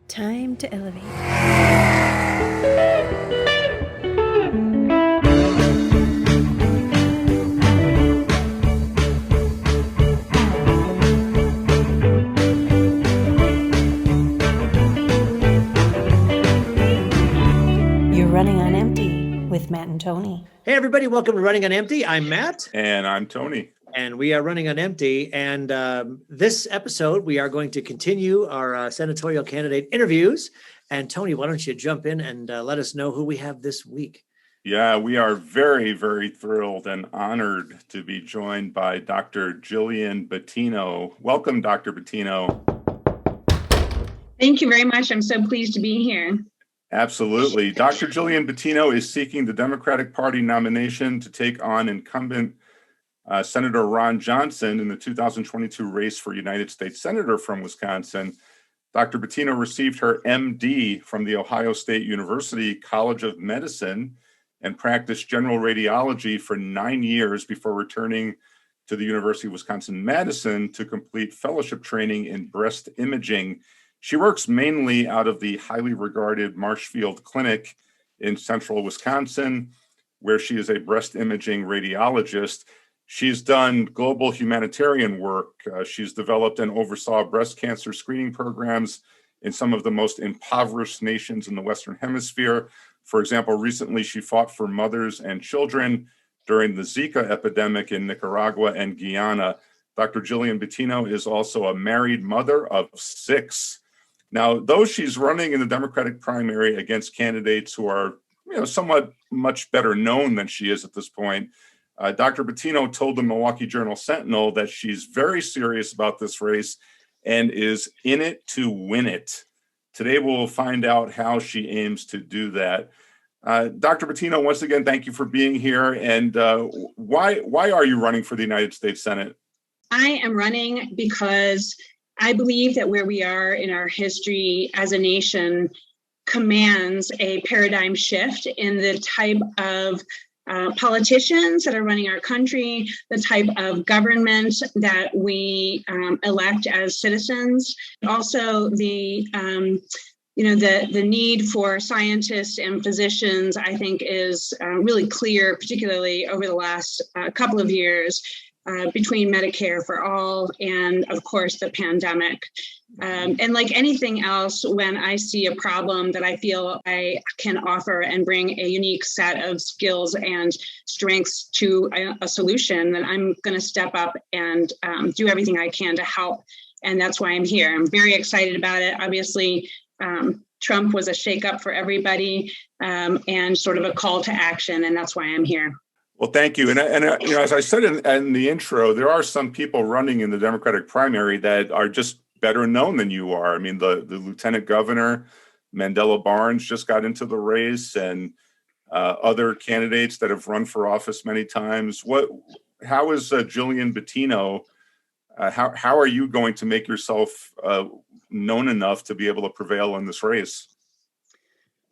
Time to elevate. You're running on empty with Matt and Tony. Hey, everybody. Welcome to Running on Empty. I'm Matt. And I'm Tony. And we are running on empty. And this episode, we are going to continue our senatorial candidate interviews. And Tony, why don't you jump in and let us know who we have this week? Yeah, we are very, very thrilled and honored to be joined by Dr. Gillian Battino. Welcome, Dr. Battino. Thank you very much. I'm so pleased to be here. Absolutely. Dr. Gillian Battino is seeking the Democratic Party nomination to take on incumbent Senator Ron Johnson in the 2022 race for United States Senator from Wisconsin. Dr. Battino received her MD from the Ohio State University College of Medicine and practiced general radiology for 9 years before returning to the University of Wisconsin-Madison to complete fellowship training in breast imaging. She works mainly out of the highly regarded Marshfield Clinic in central Wisconsin, where she is a breast imaging radiologist. She's done global humanitarian work. She's developed and oversaw breast cancer screening programs in some of the most impoverished nations in the Western Hemisphere. For example, recently she fought for mothers and children during the Zika epidemic in Nicaragua and Guyana. Dr. Gillian Battino is also a married mother of 6. Now, though she's running in the Democratic primary against candidates who are, somewhat much better known than she is at this point, Dr. Battino told the Milwaukee Journal-Sentinel that she's very serious about this race and is in it to win it. Today, we'll find out how she aims to do that. Dr. Battino, once again, thank you for being here. And why are you running for the United States Senate? I am running because I believe that where we are in our history as a nation commands a paradigm shift in the type of politicians that are running our country, the type of government that we elect as citizens. Also, the need for scientists and physicians, I think, is really clear, particularly over the last couple of years. Between Medicare for all and, of course, the pandemic. And like anything else, when I see a problem that I feel I can offer and bring a unique set of skills and strengths to a solution, then I'm going to step up and do everything I can to help. And that's why I'm here. I'm very excited about it. Obviously, Trump was a shakeup for everybody and sort of a call to action. And that's why I'm here. Well, thank you. And as I said in the intro, there are some people running in the Democratic primary that are just better known than you are. I mean, the Lieutenant Governor, Mandela Barnes, just got into the race, and other candidates that have run for office many times. How is Gillian Battino? How are you going to make yourself known enough to be able to prevail in this race?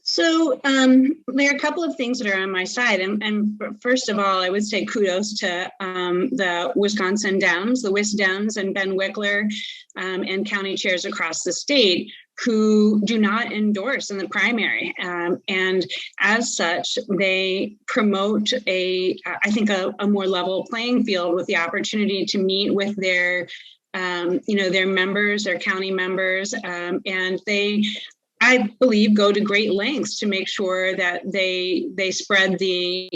So there are a couple of things that are on my side. And first of all, I would say kudos to the Wisconsin Dems, the WIS Dems and Ben Wickler and county chairs across the state who do not endorse in the primary. And as such, they promote I think a more level playing field with the opportunity to meet with their members, their county members, and they, I believe, go to great lengths to make sure that they spread the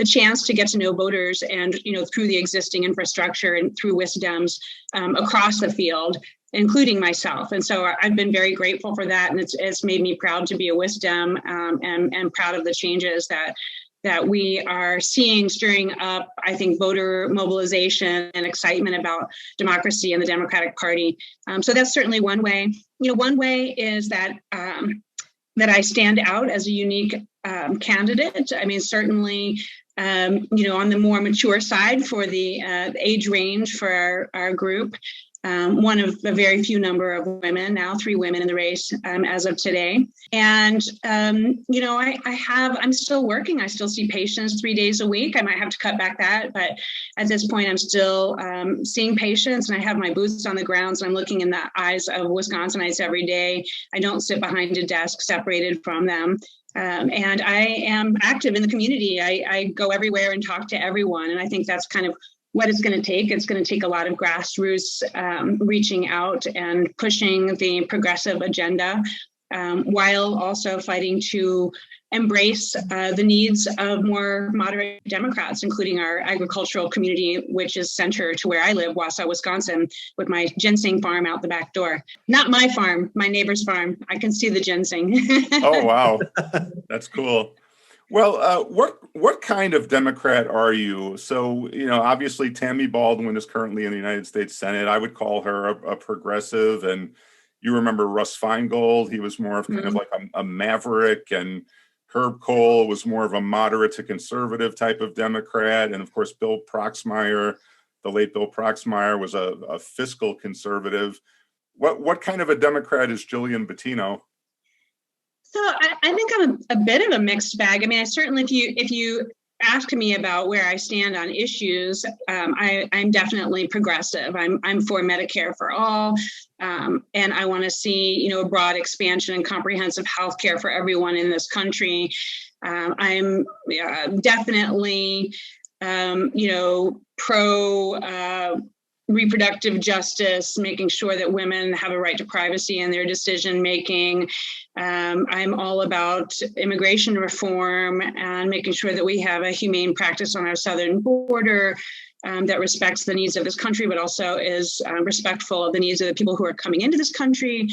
chance to get to know voters and, through the existing infrastructure and through WISDMs across the field, including myself. And so I've been very grateful for that. And it's made me proud to be a WISDM and proud of the changes that we are seeing stirring up, I think, voter mobilization and excitement about democracy and the Democratic Party. So that's certainly one way. One way is that I stand out as a unique candidate. I mean, certainly, on the more mature side for the age range for our group. one of a very few number of women, now 3 women in the race as of today. And, I'm still working. I still see patients 3 days a week. I might have to cut back that, but at this point, I'm still seeing patients, and I have my boots on the ground. So I'm looking in the eyes of Wisconsinites every day. I don't sit behind a desk separated from them. And I am active in the community. I go everywhere and talk to everyone. And I think that's kind of what it's going to take. It's going to take a lot of grassroots reaching out and pushing the progressive agenda, while also fighting to embrace the needs of more moderate Democrats, including our agricultural community, which is center to where I live, Wausau, Wisconsin, with my ginseng farm out the back door. Not my farm, my neighbor's farm. I can see the ginseng. Oh, wow. That's cool. Well, what kind of Democrat are you? So, obviously Tammy Baldwin is currently in the United States Senate. I would call her a progressive. And you remember Russ Feingold. He was more of kind of like a maverick, and Herb Kohl was more of a moderate to conservative type of Democrat. And of course, Bill Proxmire, the late Bill Proxmire, was a fiscal conservative. What kind of a Democrat is Gillian Battino? So I think I'm a bit of a mixed bag. I mean, I certainly, if you ask me about where I stand on issues, I'm definitely progressive. I'm for Medicare for all, and I want to see a broad expansion and comprehensive health care for everyone in this country. I'm definitely pro reproductive justice, making sure that women have a right to privacy in their decision making. I'm all about immigration reform and making sure that we have a humane practice on our southern border that respects the needs of this country, but also is respectful of the needs of the people who are coming into this country.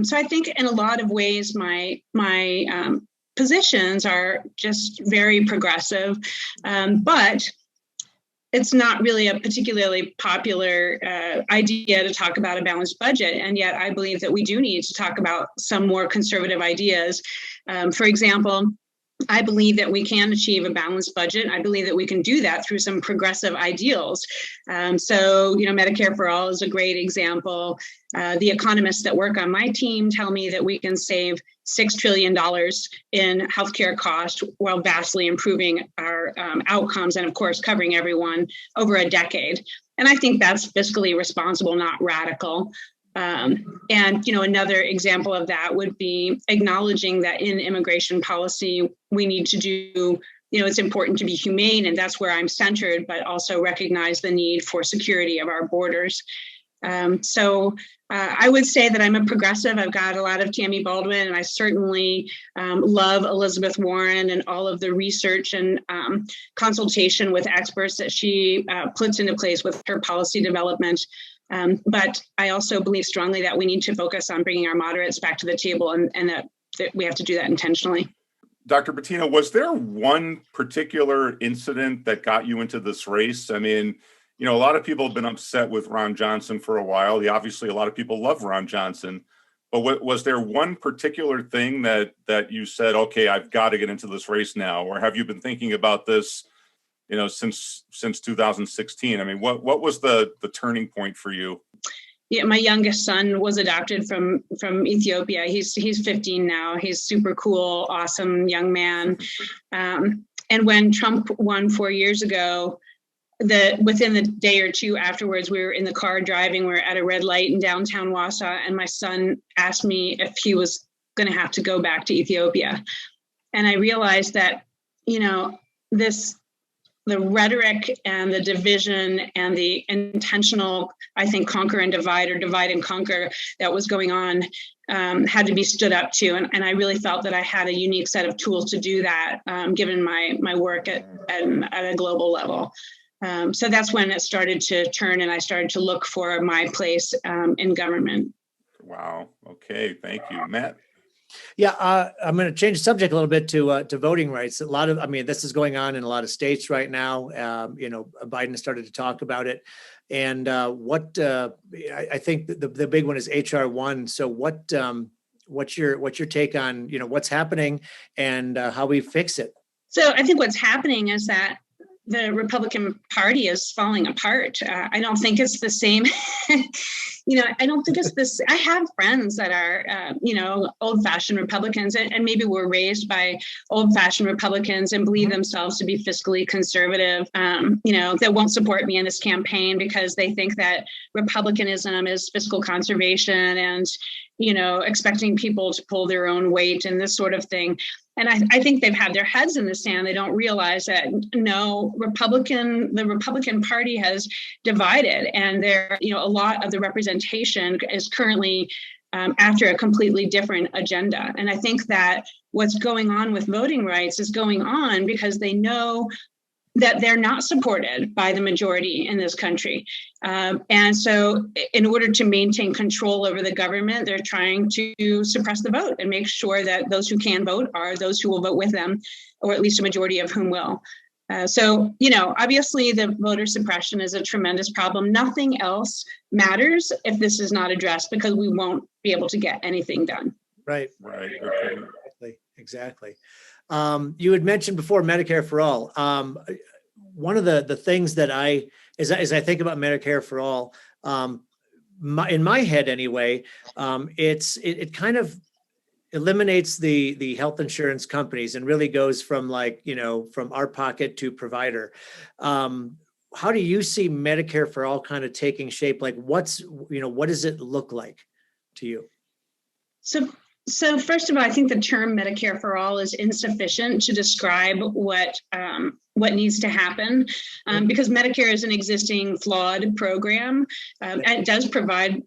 So I think in a lot of ways, my positions are just very progressive, but it's not really a particularly popular idea to talk about a balanced budget. And yet I believe that we do need to talk about some more conservative ideas. For example, I believe that we can achieve a balanced budget. I believe that we can do that through some progressive ideals. So, Medicare for all is a great example. The economists that work on my team tell me that we can save $6 trillion in healthcare costs while vastly improving our outcomes and, of course, covering everyone over a decade. And I think that's fiscally responsible, not radical. And, another example of that would be acknowledging that in immigration policy, we need to do, it's important to be humane, and that's where I'm centered, but also recognize the need for security of our borders. So I would say that I'm a progressive. I've got a lot of Tammy Baldwin, and I certainly love Elizabeth Warren and all of the research and consultation with experts that she puts into place with her policy development. But I also believe strongly that we need to focus on bringing our moderates back to the table, and that we have to do that intentionally. Dr. Battino, was there one particular incident that got you into this race? I mean, a lot of people have been upset with Ron Johnson for a while. Obviously, a lot of people love Ron Johnson. But was there one particular thing that you said, okay, I've got to get into this race now? Or have you been thinking about this, since 2016? I mean, what was the turning point for you? Yeah, my youngest son was adopted from Ethiopia. He's 15 now. He's super cool, awesome young man. And when Trump won 4 years ago, within the day or two afterwards, we were in the car driving. We were at a red light in downtown Wausau, and my son asked me if he was going to have to go back to Ethiopia. And I realized that, the rhetoric and the division and the intentional, I think, conquer and divide, or divide and conquer that was going on had to be stood up to. And I really felt that I had a unique set of tools to do that, given my work at a global level. So that's when it started to turn, and I started to look for my place in government. Wow. Okay. Thank you, Matt. Yeah, I'm going to change the subject a little bit to voting rights. This is going on in a lot of states right now. Biden started to talk about it, and I think the big one is HR 1. So what's your take on what's happening and how we fix it? So I think what's happening is that the Republican Party is falling apart. I don't think it's the same. I don't think it's this. I have friends that are, old-fashioned Republicans, and maybe were raised by old-fashioned Republicans and believe themselves to be fiscally conservative. That won't support me in this campaign because they think that Republicanism is fiscal conservation and, expecting people to pull their own weight and this sort of thing. And I think they've had their heads in the sand. They don't realize that the Republican Party has divided, and a lot of the representation is currently after a completely different agenda. And I think that what's going on with voting rights is going on because they know that they're not supported by the majority in this country. And so in order to maintain control over the government, they're trying to suppress the vote and make sure that those who can vote are those who will vote with them, or at least a majority of whom will. Obviously the voter suppression is a tremendous problem. Nothing else matters if this is not addressed, because we won't be able to get anything done. Right. Okay. Exactly. You had mentioned before Medicare for all. One of the things that as I think about Medicare for all, in my head anyway, it kind of eliminates the health insurance companies and really goes from from our pocket to provider. How do you see Medicare for all kind of taking shape? Like what does it look like to you? So first of all, I think the term Medicare for all is insufficient to describe what needs to happen, because Medicare is an existing flawed program, and it does provide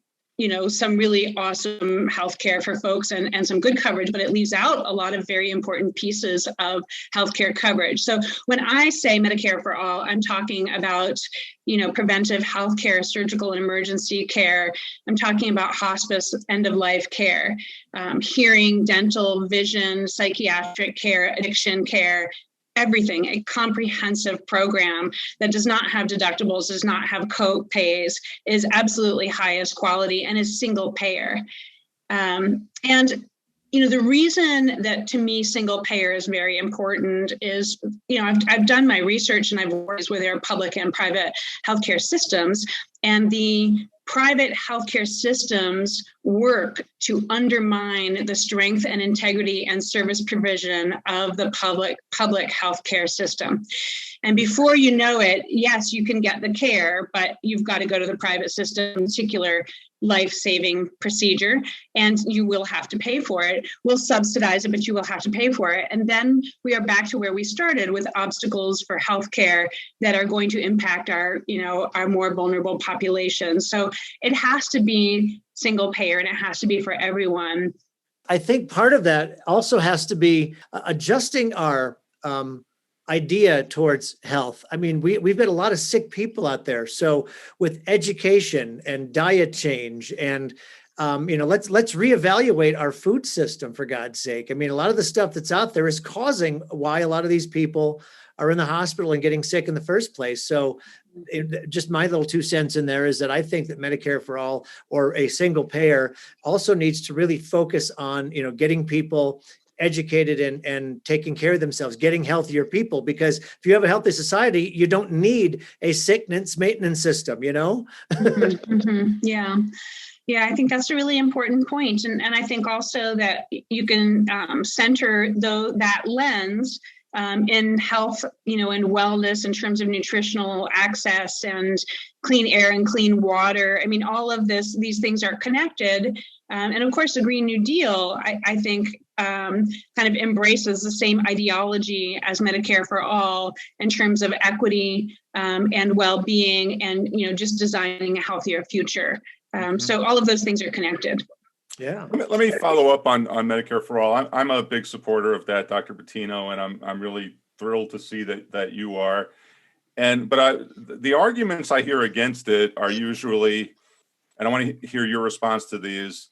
some really awesome healthcare for folks and some good coverage, but it leaves out a lot of very important pieces of healthcare coverage. So when I say Medicare for all, I'm talking about, preventive healthcare, surgical and emergency care. I'm talking about hospice, end-of-life care, hearing, dental, vision, psychiatric care, addiction care, everything, a comprehensive program that does not have deductibles, does not have co-pays, is absolutely highest quality, and is single payer. The reason that to me single payer is very important is, I've done my research and I've worked with their public and private healthcare systems, and the private healthcare systems work to undermine the strength and integrity and service provision of the public healthcare system. And before you know it, yes, you can get the care, but you've got to go to the private system, particular life-saving procedure, and you will have to pay for it. We'll subsidize it, but you will have to pay for it. And then we are back to where we started, with obstacles for healthcare that are going to impact our more vulnerable population. So it has to be single payer, and it has to be for everyone. I think part of that also has to be adjusting our idea towards health. I mean, we've got a lot of sick people out there. So with education and diet change and, let's reevaluate our food system, for God's sake. I mean, a lot of the stuff that's out there is causing why a lot of these people are in the hospital and getting sick in the first place. So just my little 2 cents in there is that I think that Medicare for all, or a single payer, also needs to really focus on, getting people educated and taking care of themselves, getting healthier people, because if you have a healthy society, you don't need a sickness maintenance system, Yeah. Yeah, I think that's a really important point. And I think also that you can center that lens in health, and wellness in terms of nutritional access and clean air and clean water. I mean, all of these things are connected. And of course, the Green New Deal, I think, kind of embraces the same ideology as Medicare for all in terms of equity and well-being and, just designing a healthier future. So all of those things are connected. Yeah. Let me follow up on Medicare for all. I'm a big supporter of that, Dr. Battino, and I'm really thrilled to see that you are. But the arguments I hear against it are usually, and I want to hear your response to these.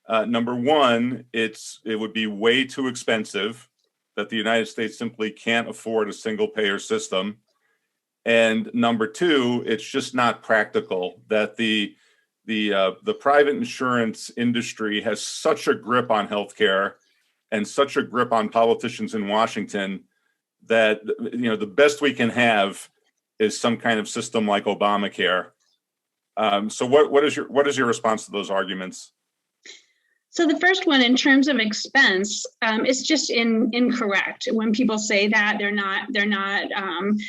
Number one, it would be way too expensive, that the United States simply can't afford a single payer system. And number two, it's just not practical, that the private insurance industry has such a grip on healthcare and such a grip on politicians in Washington that, the best we can have is some kind of system like Obamacare. So what is your response to those arguments? So the first one, in terms of expense, it's just incorrect. When people say that, they're not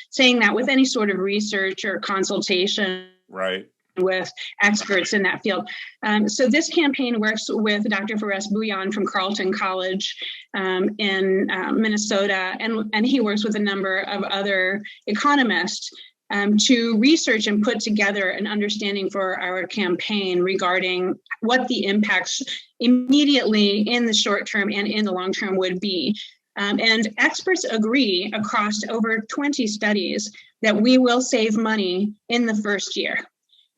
saying that with any sort of research or consultation. Right. With experts in that field. So this campaign works with Dr. Fares Bouillon from Carleton College in Minnesota, and he works with a number of other economists to research and put together an understanding for our campaign regarding what the impacts immediately in the short term and in the long term would be. And experts agree across over 20 studies that we will save money in the first year.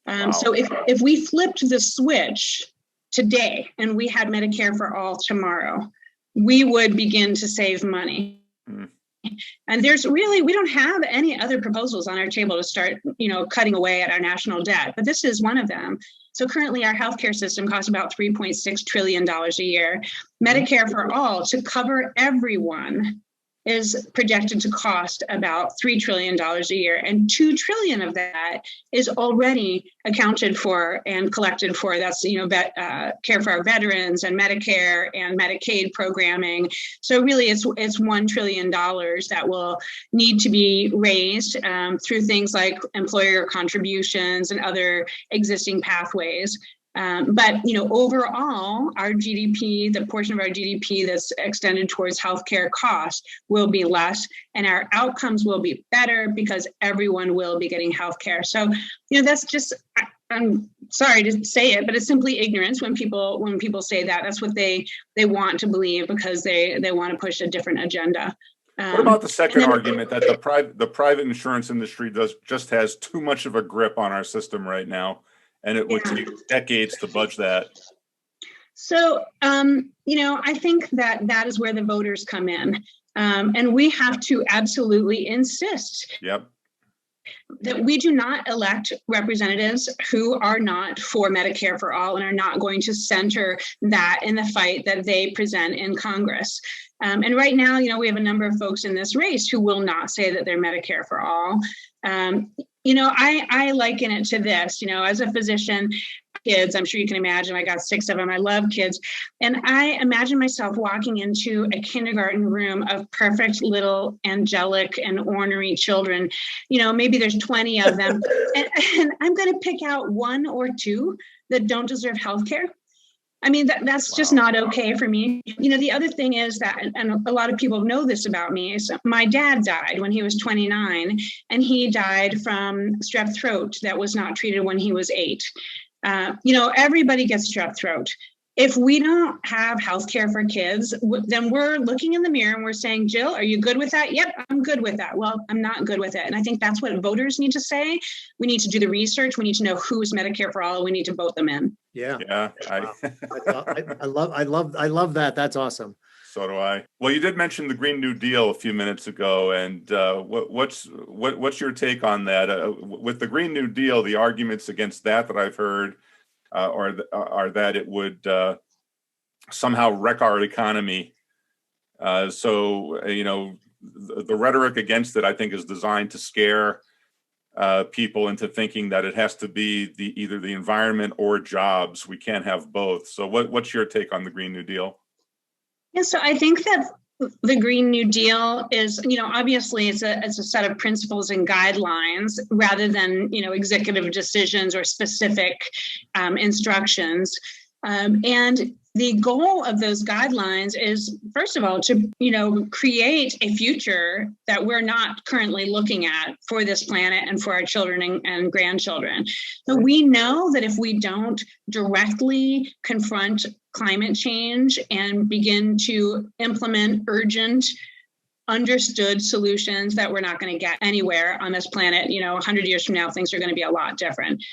Wow. So if we flipped the switch today and we had Medicare for all tomorrow, we would begin to save money. Mm. And we don't have any other proposals on our table to start, cutting away at our national debt, but this is one of them. So currently our healthcare system costs about $3.6 trillion a year. Medicare for all, to cover everyone, is projected to cost about $3 trillion a year, and $2 trillion of that is already accounted for and collected for. That's care for our veterans and Medicare and Medicaid programming. So really, it's $1 trillion that will need to be raised through things like employer contributions and other existing pathways. But overall, our GDP, the portion of our GDP that's extended towards healthcare costs, will be less, and our outcomes will be better because everyone will be getting healthcare. So, that's just, I'm sorry to say it, but it's simply ignorance when people say that. That's what they want to believe because they want to push a different agenda. What about the second argument that the private insurance industry just has too much of a grip on our system right now? And it would take decades to budge that. So, I think that is where the voters come in. And we have to absolutely insist that we do not elect representatives who are not for Medicare for all and are not going to center that in the fight that they present in Congress. And right now, we have a number of folks in this race who will not say that they're Medicare for all. I liken it to this, as a physician, kids, I'm sure you can imagine, I got 6 of them. I love kids. And I imagine myself walking into a kindergarten room of perfect little angelic and ornery children. Maybe there's 20 of them. and I'm going to pick out 1 or 2 that don't deserve healthcare. I mean, that's just not okay for me. The other thing is that, and a lot of people know this about me, is my dad died when he was 29, and he died from strep throat that was not treated when he was 8. Everybody gets strep throat. If we don't have healthcare for kids, then we're looking in the mirror and we're saying, Jill, are you good with that? Yep, I'm good with that. Well, I'm not good with it. And I think that's what voters need to say. We need to do the research. We need to know who's Medicare for all. We need to vote them in. Yeah. Wow. I love that. That's awesome. So do I. Well, you did mention the Green New Deal a few minutes ago, and what's your take on that? With the Green New Deal, the arguments against that I've heard are that it would somehow wreck our economy. So the rhetoric against it, I think, is designed to scare people into thinking that it has to be either the environment or jobs. We can't have both. So what's your take on the Green New Deal? Yeah, so I think that the Green New Deal is, obviously it's a set of principles and guidelines rather than, executive decisions or specific instructions. And the goal of those guidelines is, first of all, to, create a future that we're not currently looking at for this planet and for our children and grandchildren. So we know that if we don't directly confront climate change and begin to implement urgent, understood solutions, that we're not going to get anywhere on this planet. 100 years from now, things are going to be a lot different,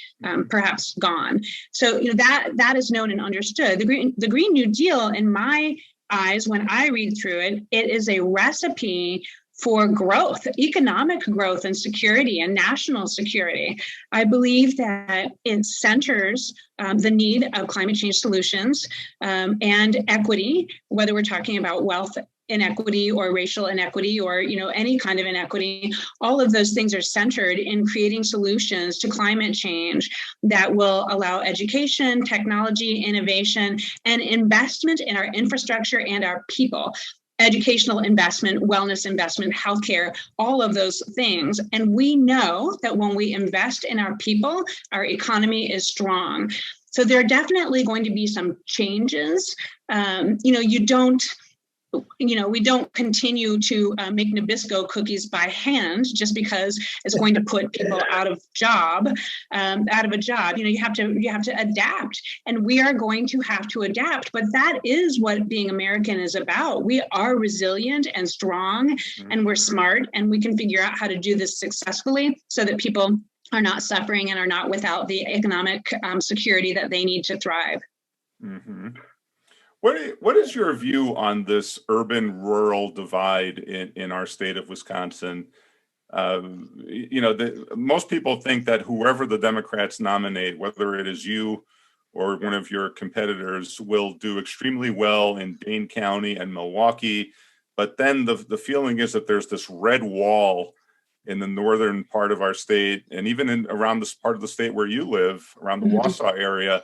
perhaps gone. So, that is known and understood. The Green New Deal, in my eyes, when I read through it, it is a recipe for growth, economic growth and security and national security. I believe that it centers the need of climate change solutions and equity, whether we're talking about wealth inequity or racial inequity or any kind of inequity. All of those things are centered in creating solutions to climate change that will allow education, technology, innovation, and investment in our infrastructure and our people. Educational investment, wellness investment, healthcare, all of those things. And we know that when we invest in our people, our economy is strong. So there are definitely going to be some changes. We don't continue to make Nabisco cookies by hand just because it's going to put people out of a job. You have to adapt, and we are going to have to adapt. But that is what being American is about. We are resilient and strong, and we're smart, and we can figure out how to do this successfully so that people are not suffering and are not without the economic security that they need to thrive. Mm-hmm. What is your view on this urban-rural divide in our state of Wisconsin? Most people think that whoever the Democrats nominate, whether it is you or one of your competitors, will do extremely well in Dane County and Milwaukee. But then the feeling is that there's this red wall in the northern part of our state, and even around this part of the state where you live, around the Wausau area.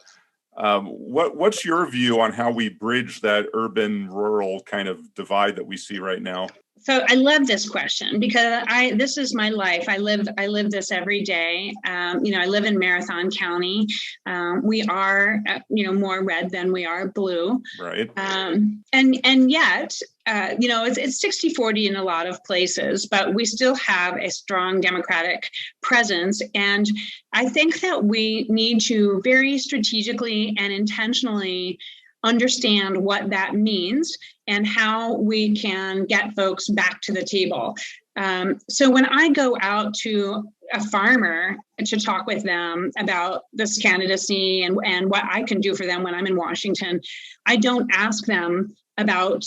What's your view on how we bridge that urban-rural kind of divide that we see right now? So I love this question because this is my life. I live this every day. I live in Marathon County. We are, more red than we are blue. Right. And yet, it's 60-40 in a lot of places, but we still have a strong Democratic presence. And I think that we need to very strategically and intentionally understand what that means and how we can get folks back to the table. So when I go out to a farmer to talk with them about this candidacy and what I can do for them when I'm in Washington, I don't ask them about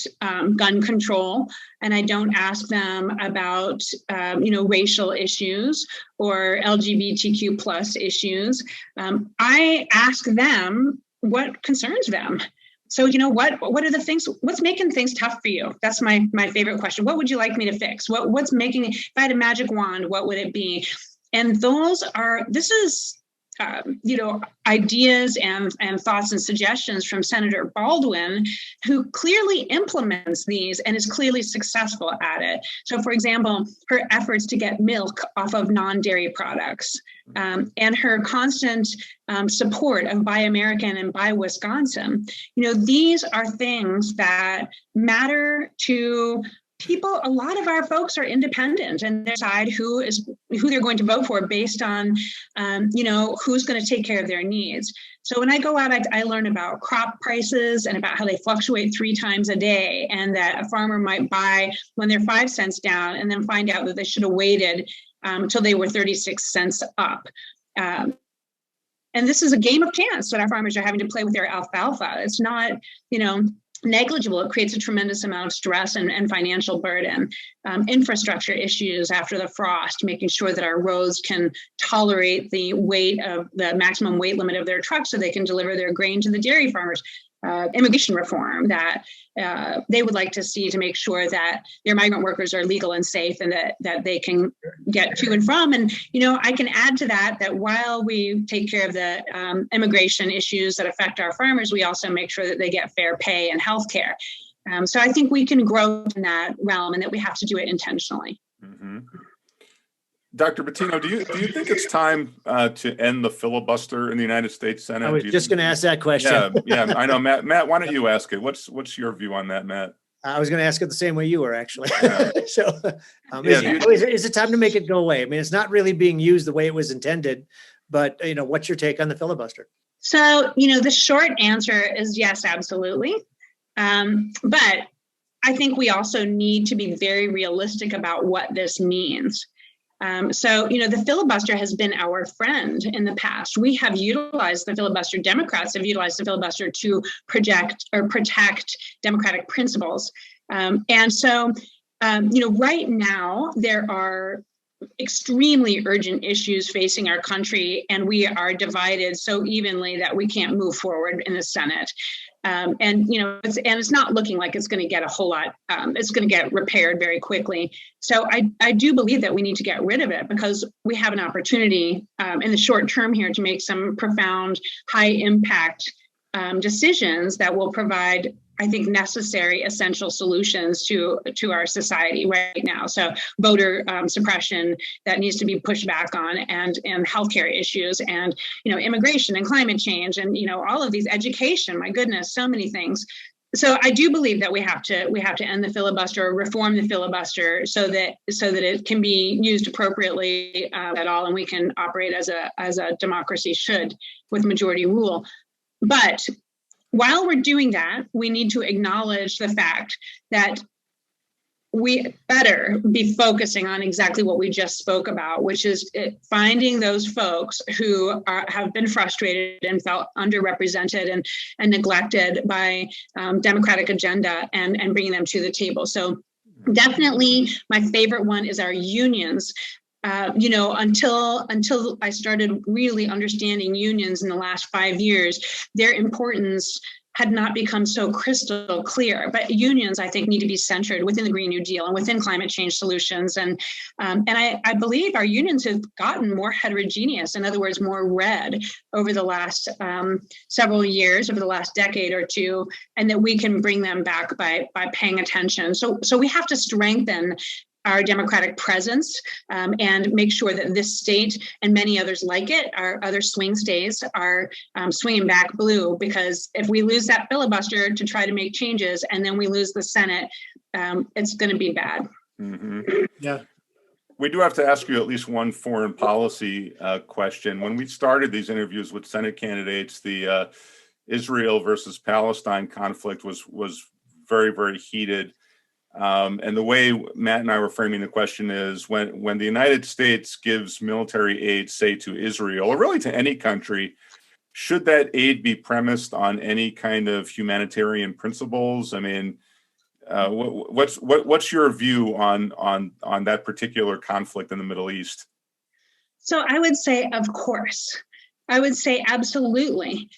gun control, and I don't ask them about racial issues or LGBTQ plus issues. I ask them what concerns them. So, what are the things, what's making things tough for you? That's my favorite question. What would you like me to fix? What's making, if I had a magic wand, what would it be? And this is ideas and thoughts and suggestions from Senator Baldwin, who clearly implements these and is clearly successful at it. So, for example, her efforts to get milk off of non-dairy products and her constant support of Buy American and Buy Wisconsin. These are things that matter to people. A lot of our folks are independent and they decide who they're going to vote for based on, who's going to take care of their needs. So when I go out, I learn about crop prices and about how they fluctuate 3 times a day, and that a farmer might buy when they're 5 cents down and then find out that they should have waited until they were 36 cents up. And this is a game of chance that our farmers are having to play with their alfalfa. It's not, negligible. It creates a tremendous amount of stress and financial burden. Infrastructure issues after the frost, making sure that our roads can tolerate the maximum weight limit of their trucks so they can deliver their grain to the dairy farmers. Immigration reform that they would like to see to make sure that their migrant workers are legal and safe and that they can get to and from. And, I can add to that while we take care of the immigration issues that affect our farmers, we also make sure that they get fair pay and health care. So I think we can grow in that realm and that we have to do it intentionally. Mm-hmm. Dr. Battino, do you think it's time to end the filibuster in the United States Senate? I was just going to ask that question. Yeah, I know, Matt. Matt, why don't you ask it? What's your view on that, Matt? I was going to ask it the same way you were, actually. Yeah. So, is it time to make it go away? I mean, it's not really being used the way it was intended, but what's your take on the filibuster? So, the short answer is yes, absolutely. But I think we also need to be very realistic about what this means. So, the filibuster has been our friend in the past. We have utilized the filibuster. Democrats have utilized the filibuster to protect democratic principles. And so, right now there are extremely urgent issues facing our country, and we are divided so evenly that we can't move forward in the Senate. And it's not looking like it's going to get a whole lot. It's going to get repaired very quickly. So I do believe that we need to get rid of it because we have an opportunity in the short term here to make some profound, high impact decisions that will provide, I think, necessary, essential solutions to our society right now. So voter suppression that needs to be pushed back on, and healthcare issues, and immigration and climate change, and all of these, education. My goodness, so many things. So I do believe that we have to end the filibuster, or reform the filibuster, so that it can be used appropriately at all, and we can operate as a democracy should, with majority rule. But while we're doing that, we need to acknowledge the fact that we better be focusing on exactly what we just spoke about, which is finding those folks who have been frustrated and felt underrepresented and neglected by Democratic agenda, and bringing them to the table. So definitely my favorite one is our unions. Until I started really understanding unions in the last 5 years, their importance had not become so crystal clear. But unions, I think, need to be centered within the Green New Deal and within climate change solutions. And I believe our unions have gotten more heterogeneous, in other words, more red over the last several years, over the last decade or two, and that we can bring them back by paying attention. So we have to strengthen our democratic presence and make sure that this state and many others like it, our other swing states, are swinging back blue. Because if we lose that filibuster to try to make changes, and then we lose the Senate, it's going to be bad. Mm-hmm. Yeah. We do have to ask you at least one foreign policy question. When we started these interviews with Senate candidates, the Israel versus Palestine conflict was very, very heated. And the way Matt and I were framing the question is, when the United States gives military aid, say, to Israel, or really to any country, should that aid be premised on any kind of humanitarian principles? I mean, what's your view on that particular conflict in the Middle East? So I would say, of course. I would say absolutely.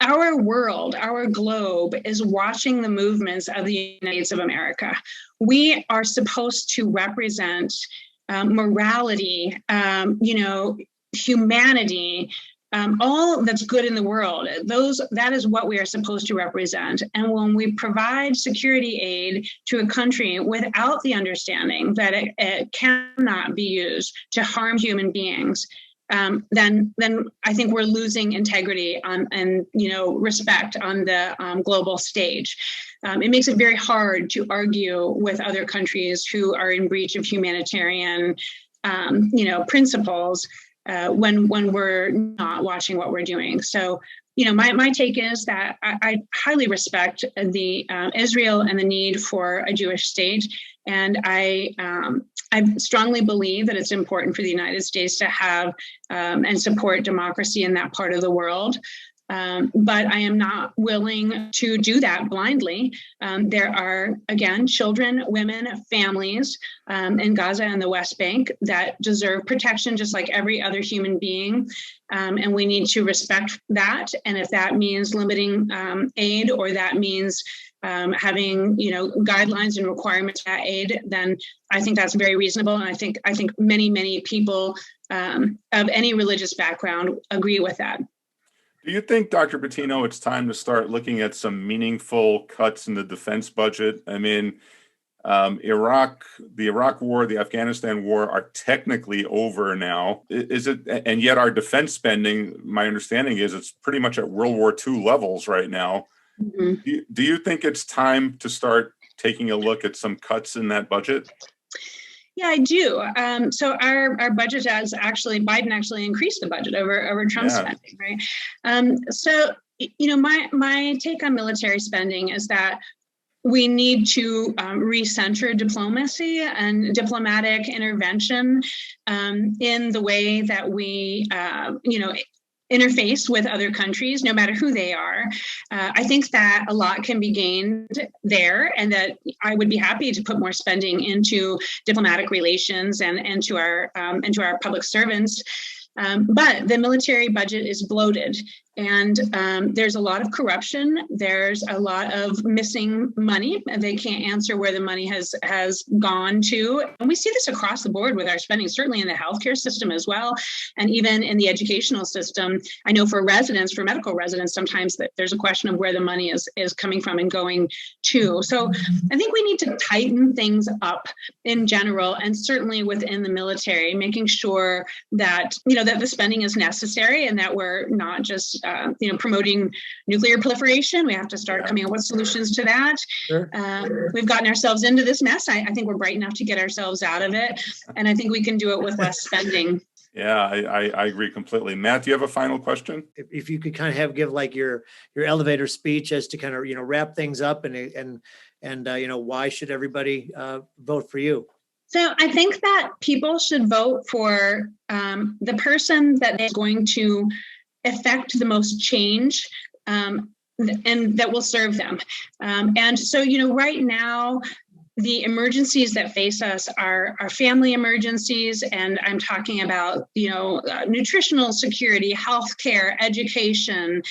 Our world, our globe is watching the movements of the United States of America. We are supposed to represent morality, humanity, all that's good in the world. That is what we are supposed to represent. And when we provide security aid to a country without the understanding that it cannot be used to harm human beings, then I think we're losing integrity and respect on the global stage. It makes it very hard to argue with other countries who are in breach of humanitarian principles when we're not watching what we're doing. So my take is that I highly respect the Israel and the need for a Jewish state, and I strongly believe that it's important for the United States to have and support democracy in that part of the world. But I am not willing to do that blindly. There are, again, children, women, families in Gaza and the West Bank that deserve protection just like every other human being. And we need to respect that. And if that means limiting aid, or that means having guidelines and requirements for that aid, then I think that's very reasonable. And I think many people of any religious background agree with that. Do you think, Dr. Battino, it's time to start looking at some meaningful cuts in the defense budget? I mean, the Iraq war, the Afghanistan war are technically over now. Is it? And yet our defense spending, my understanding is, it's pretty much at World War II levels right now. Mm-hmm. Do you think it's time to start taking a look at some cuts in that budget? Yeah, I do. So our budget Biden actually increased the budget over Trump's spending, right? So my take on military spending is that we need to recenter diplomacy and diplomatic intervention in the way that we, interface with other countries, no matter who they are. I think that a lot can be gained there, and that I would be happy to put more spending into diplomatic relations and into our public servants. But the military budget is bloated. And there's a lot of corruption. There's a lot of missing money. And they can't answer where the money has gone to. And we see this across the board with our spending, certainly in the healthcare system as well. And even in the educational system. I know for residents, for medical residents, sometimes that there's a question of where the money is coming from and going to. So I think we need to tighten things up in general, and certainly within the military, making sure that, that the spending is necessary and that we're not just promoting nuclear proliferation. We have to start coming up with solutions to that. Sure. We've gotten ourselves into this mess. I think we're bright enough to get ourselves out of it. And I think we can do it with less spending. Yeah, I agree completely. Matt, do you have a final question? If you could kind of give like your elevator speech as to kind of, wrap things up and why should everybody vote for you? So I think that people should vote for the person that is going to affect the most change and that will serve them. And so, right now, the emergencies that face us are family emergencies. And I'm talking about, nutritional security, healthcare, education,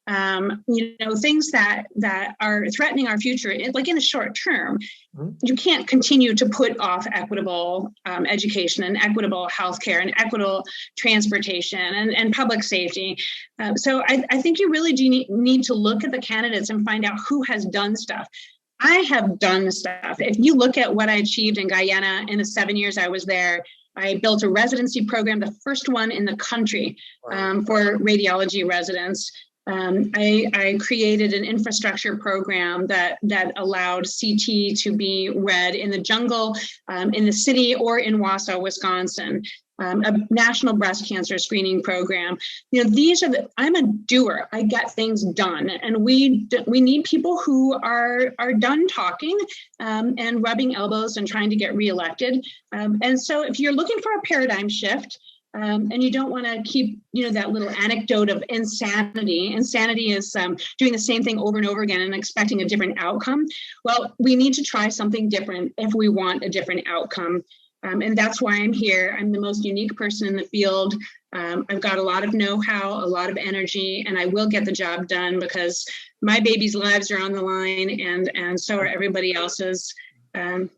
things that are threatening our future, like in the short term. You can't continue to put off equitable education and equitable healthcare and equitable transportation and public safety. So I think you really do need to look at the candidates and find out who has done stuff. I have done stuff. If you look at what I achieved in Guyana in the 7 years I was there, I built a residency program, the first one in the country for radiology residents. I created an infrastructure program that allowed CT to be read in the jungle, in the city, or in Wausau, Wisconsin. A national breast cancer screening program. I'm a doer. I get things done, and we need people who are done talking and rubbing elbows and trying to get reelected. And so, if you're looking for a paradigm shift, and you don't want to keep, that little anecdote of insanity. Insanity is doing the same thing over and over again and expecting a different outcome. Well, we need to try something different if we want a different outcome. And that's why I'm here. I'm the most unique person in the field. I've got a lot of know-how, a lot of energy, and I will get the job done because my babies' lives are on the line, and so are everybody else's.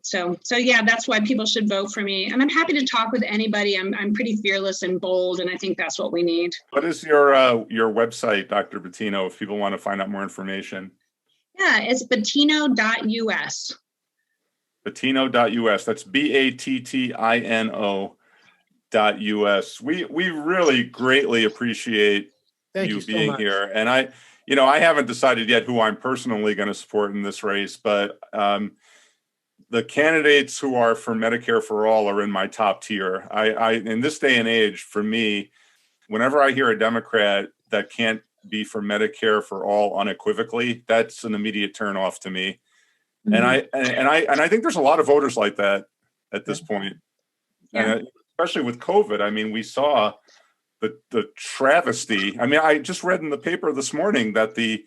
So yeah, that's why people should vote for me. And I'm happy to talk with anybody. I'm pretty fearless and bold, and I think that's what we need. What is your website, Dr. Battino, if people want to find out more information? Yeah, it's battino.us. Battino.us. That's BATTINO.us. We really greatly appreciate you being so here. And I haven't decided yet who I'm personally going to support in this race, but the candidates who are for Medicare for all are in my top tier. I in this day and age, for me, whenever I hear a Democrat that can't be for Medicare for all unequivocally, that's an immediate turnoff to me. And I think there's a lot of voters like that at this point, and especially with COVID. I mean, we saw the travesty. I mean, I just read in the paper this morning that the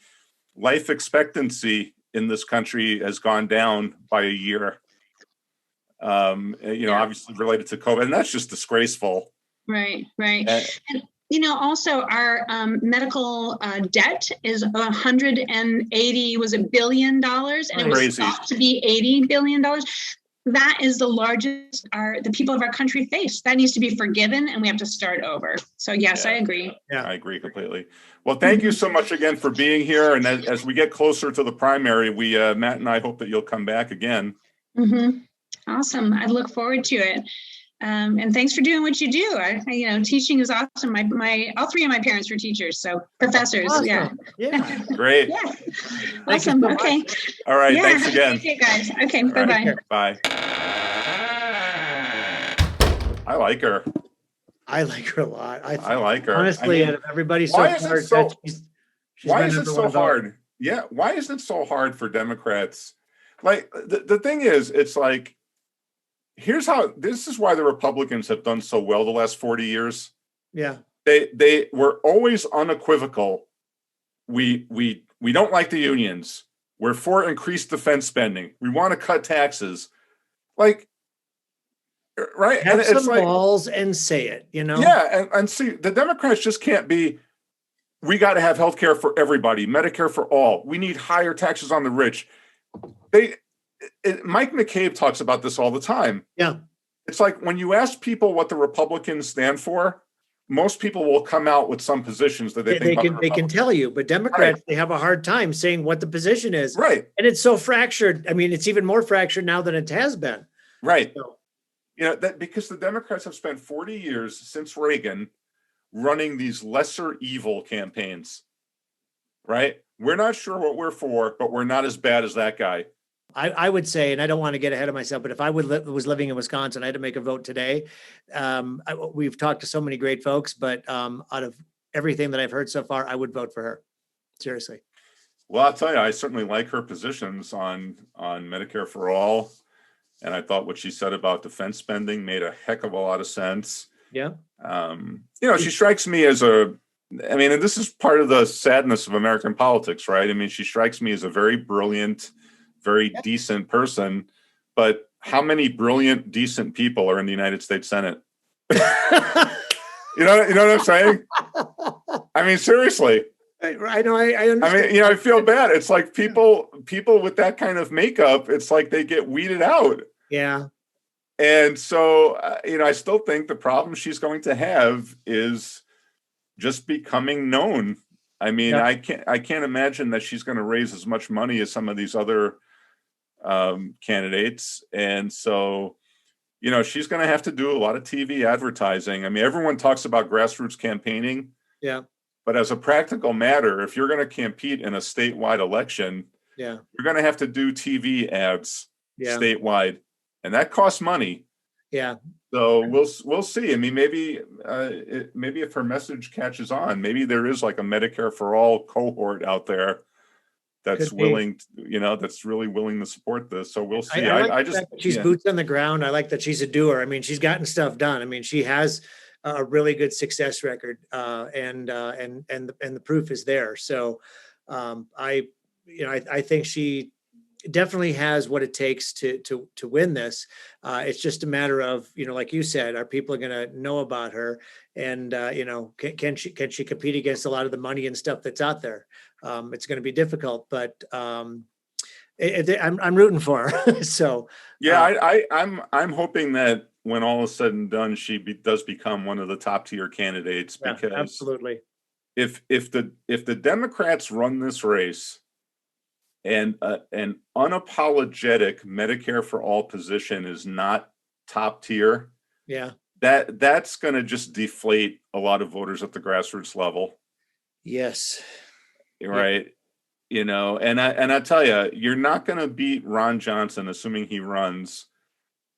life expectancy in this country has gone down by a year. Obviously related to COVID, and that's just disgraceful. Right. And also our medical debt is $180 billion, and it was thought to be $80 billion. That is the largest the people of our country face. That needs to be forgiven, and we have to start over. So yes, I agree. Yeah, I agree completely. Well, thank you so much again for being here. And as we get closer to the primary, Matt and I hope that you'll come back again. Awesome. I look forward to it. And thanks for doing what you do. Teaching is awesome. All three of my parents were teachers, so professors. Awesome. Yeah. Great. Yeah. Awesome. Okay. All right. Thanks again. Okay, guys. Okay. Bye-bye. Bye. I like her. I like her a lot. I like her. Honestly, out of everybody so why far, is it why is it so hard? Yeah. Why is it so hard for Democrats? Like the thing is, it's like, this is why the Republicans have done so well the last 40 years. Yeah. They were always unequivocal. We don't like the unions. We're for increased defense spending. We want to cut taxes. Like, right? Have and some it's like, balls and say it, Yeah, and see, the Democrats just can't be we got to have healthcare for everybody, Medicare for all. We need higher taxes on the rich. Mike McCabe talks about this all the time. Yeah. It's like when you ask people what the Republicans stand for, most people will come out with some positions that they think they can tell you, but Democrats, They have a hard time saying what the position is. Right. And it's so fractured. I mean, it's even more fractured now than it has been. Right. So, that because the Democrats have spent 40 years since Reagan running these lesser evil campaigns, right? We're not sure what we're for, but we're not as bad as that guy. I would say, and I don't want to get ahead of myself, but if I was living in Wisconsin, I had to make a vote today. We've talked to so many great folks, but out of everything that I've heard so far, I would vote for her. Seriously. Well, I'll tell you, I certainly like her positions on Medicare for all. And I thought what she said about defense spending made a heck of a lot of sense. Yeah. She strikes me as and this is part of the sadness of American politics, right? I mean, she strikes me as a very brilliant, very decent person, but how many brilliant, decent people are in the United States Senate? You know what I'm saying? I mean, seriously. I know. I understand. I mean, I feel bad. It's like people with that kind of makeup, it's like they get weeded out. Yeah. And so, I still think the problem she's going to have is just becoming known. I mean, I can't imagine that she's going to raise as much money as some of these other candidates. And so, she's going to have to do a lot of TV advertising. I mean, everyone talks about grassroots campaigning. Yeah. But as a practical matter, if you're going to compete in a statewide election, you're going to have to do TV ads statewide. And that costs money. Yeah. So we'll see. I mean, maybe if her message catches on, maybe there is like a Medicare for all cohort out there that's willing, that's really willing to support this. So we'll see. I just she's boots on the ground. I like that she's a doer. I mean, she's gotten stuff done. I mean, she has a really good success record, and the proof is there. So I think she definitely has what it takes to win this. It's just a matter of, like you said, are people going to know about her, and can she compete against a lot of the money and stuff that's out there? It's going to be difficult, but I'm rooting for her. So I'm hoping that when all is said and done, she does become one of the top tier candidates, because absolutely, if the Democrats run this race and an unapologetic Medicare for all position is not top tier, that's going to just deflate a lot of voters at the grassroots level. Yes. Right. And I tell you, you're not going to beat Ron Johnson, assuming he runs.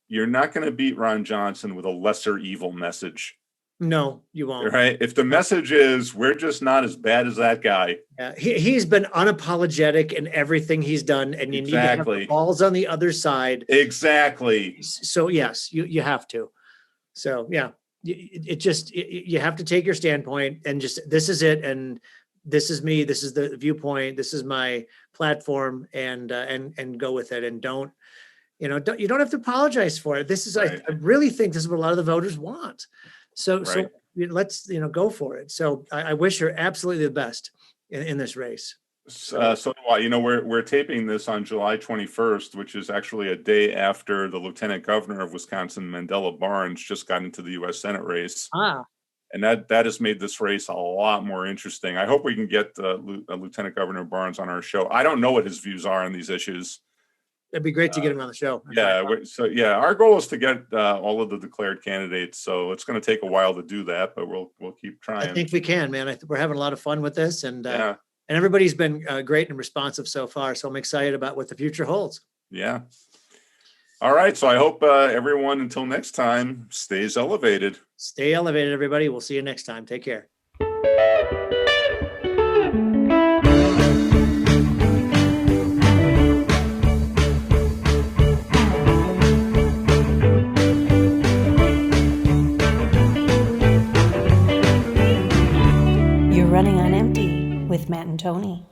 You're not going to beat Ron Johnson with a lesser evil message. No, you won't. Right. If the message is we're just not as bad as that guy. Yeah, he's been unapologetic in everything he's done, and you need to have the balls on the other side. Exactly. So yes, you have to. So yeah, you have to take your standpoint and just, this is it, and this is me, this is the viewpoint, this is my platform, and go with it, and don't you don't have to apologize for it. This is I really think this is what a lot of the voters want. So let's go for it. So I wish her absolutely the best in this race. So do I. We're taping this on July 21st, which is actually a day after the Lieutenant Governor of Wisconsin, Mandela Barnes, just got into the U.S. Senate race. And that has made this race a lot more interesting. I hope we can get Lieutenant Governor Barnes on our show. I don't know what his views are on these issues. It'd be great to get him on the show. Our goal is to get all of the declared candidates. So it's going to take a while to do that, but we'll keep trying. I think we can, man. We're having a lot of fun with this, and everybody's been great and responsive so far. So I'm excited about what the future holds. Yeah. All right. So I hope everyone, until next time, stays elevated. Stay elevated, everybody. We'll see you next time. Take care. You're running on empty with Matt and Tony.